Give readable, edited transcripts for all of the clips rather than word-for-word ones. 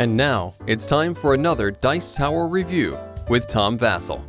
And now, it's time for another Dice Tower review with Tom Vasel.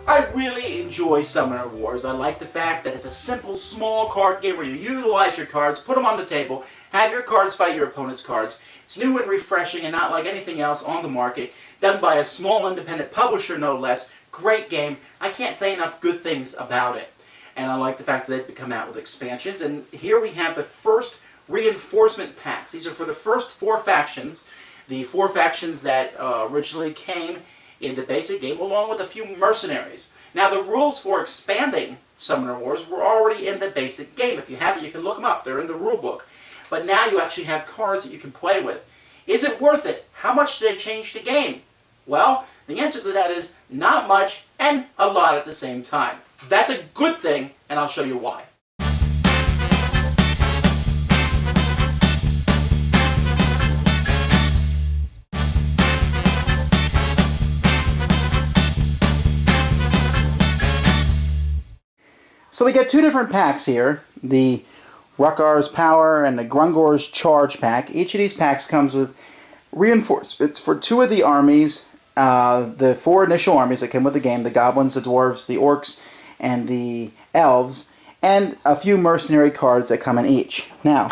I really enjoy Summoner Wars. I like the fact that it's a simple, small card game where you utilize your cards, put them on the table, have your cards fight your opponent's cards. It's new and refreshing and not like anything else on the market. Done by a small independent publisher, no less. Great game. I can't say enough good things about it. And I like the fact that they've come out with expansions. And here we have the first reinforcement packs. These are for the first 4 factions. The 4 factions that originally came in the basic game, along with a few mercenaries. Now, the rules for expanding Summoner Wars were already in the basic game. If you haven't, you can look them up. They're in the rule book. But now you actually have cards that you can play with. Is it worth it? How much did they change the game? Well, the answer to that is not much and a lot at the same time. That's a good thing, and I'll show you why. So we get 2 different packs here, the Rukar's Power and the Grungor's Charge pack. Each of these packs comes with reinforcements for 2 of the armies, the 4 initial armies that came with the game, the Goblins, the Dwarves, the Orcs, and the Elves, and a few mercenary cards that come in each. Now,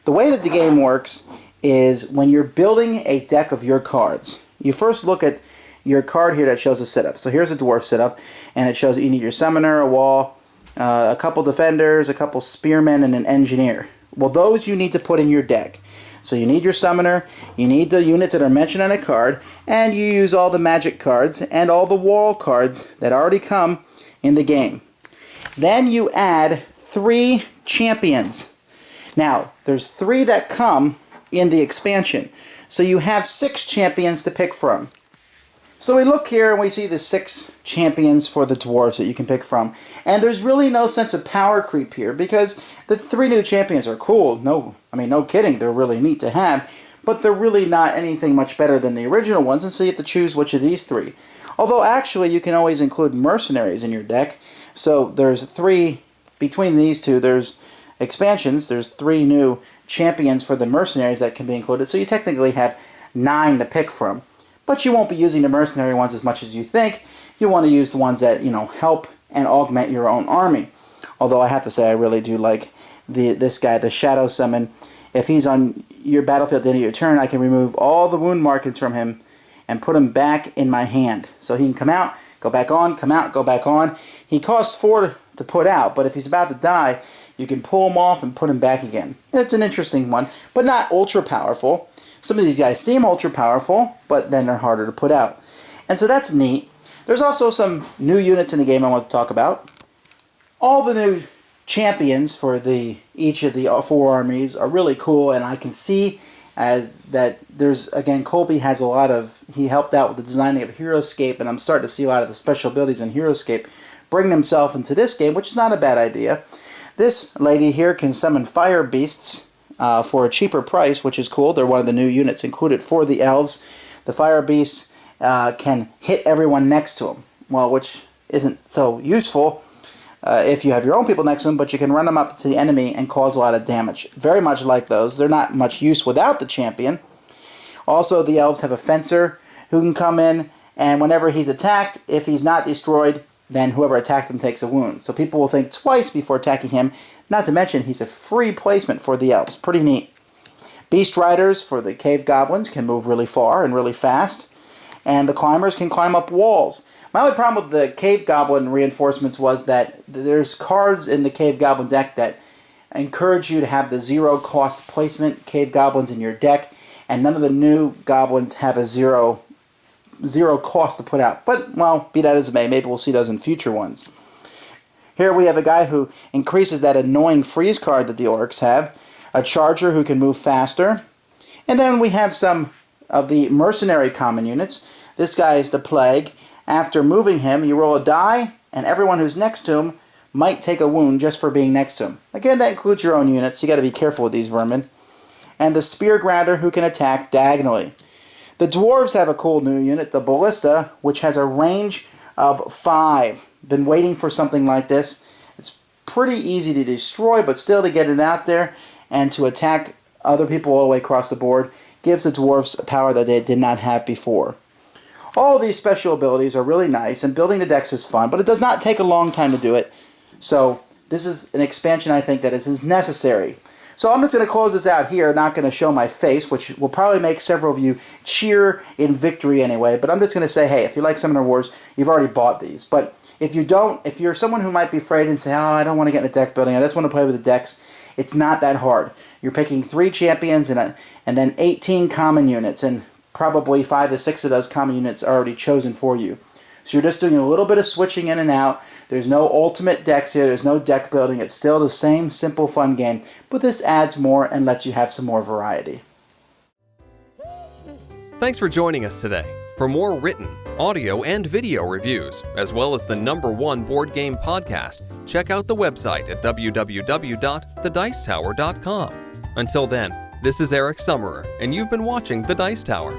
the way that the game works is when you're building a deck of your cards, you first look at your card here that shows a setup. So here's a Dwarf setup, and it shows that you need your Summoner, a Wall, a couple defenders, a couple spearmen, and an engineer. Well, those you need to put in your deck. So you need your summoner, you need the units that are mentioned on a card, and you use all the magic cards and all the wall cards that already come in the game. Then you add 3 champions. Now, there's 3 that come in the expansion. So you have 6 champions to pick from. So we look here and we see the 6 champions for the dwarves that you can pick from. And there's really no sense of power creep here because the 3 new champions are cool. No kidding, they're really neat to have. But they're really not anything much better than the original ones, and so you have to choose which of these 3. Although actually you can always include mercenaries in your deck. So there's 3, between these 2, there's expansions. There's 3 new champions for the mercenaries that can be included. So you technically have 9 to pick from. But you won't be using the mercenary ones as much as you think. You want to use the ones that, help and augment your own army. Although I have to say I really do like this guy, the Shadow Summon. If he's on your battlefield at the end of your turn, I can remove all the wound markings from him and put him back in my hand. So he can come out, go back on, come out, go back on. He costs 4 to put out, but if he's about to die, you can pull him off and put him back again. It's an interesting one, but not ultra powerful. Some of these guys seem ultra powerful, but then they're harder to put out. And so that's neat. There's also some new units in the game I want to talk about. All the new champions for each of the 4 armies are really cool, and I can see as that there's, again, Colby has he helped out with the designing of Heroescape, and I'm starting to see a lot of the special abilities in Heroescape bring themselves into this game, which is not a bad idea. This lady here can summon fire beasts for a cheaper price, which is cool. They're one of the new units included for the elves. The fire beasts can hit everyone next to them, well, which isn't so useful if you have your own people next to them, but you can run them up to the enemy and cause a lot of damage. Very much like those. They're not much use without the champion. Also, the elves have a fencer who can come in, and whenever he's attacked, if he's not destroyed, then whoever attacked him takes a wound. So people will think twice before attacking him. Not to mention, he's a free placement for the elves. Pretty neat. Beast Riders for the cave goblins can move really far and really fast. And the climbers can climb up walls. My only problem with the cave goblin reinforcements was that there's cards in the cave goblin deck that encourage you to have the 0 cost placement cave goblins in your deck. And none of the new goblins have a zero cost to put out. But, well, be that as it may, maybe we'll see those in future ones. Here we have a guy who increases that annoying freeze card that the orcs have, a charger who can move faster, and then we have some of the mercenary common units. This guy is the Plague. After moving him, you roll a die, and everyone who's next to him might take a wound just for being next to him. Again, that includes your own units, so you got to be careful with these vermin. And the Spear Grounder who can attack diagonally. The dwarves have a cool new unit, the Ballista, which has a range of 5. Been waiting for something like this. It's pretty easy to destroy, but still to get it out there and to attack other people all the way across the board gives the dwarves a power that they did not have before. All these special abilities are really nice, and building the decks is fun, but it does not take a long time to do it. So this is an expansion I think that is necessary. So I'm just going to close this out here, not going to show my face, which will probably make several of you cheer in victory anyway, but I'm just going to say, hey, if you like Summoner Wars, you've already bought these. But if you don't, if you're someone who might be afraid and say, oh, I don't want to get into deck building, I just want to play with the decks, it's not that hard. You're picking 3 champions and then 18 common units, and probably 5 to 6 of those common units are already chosen for you. So you're just doing a little bit of switching in and out. There's no ultimate decks here. There's no deck building. It's still the same simple fun game, but this adds more and lets you have some more variety. Thanks for joining us today. For more written, audio, and video reviews, as well as the #1 board game podcast, check out the website at www.thedicetower.com. Until then, this is Eric Summerer, and you've been watching The Dice Tower.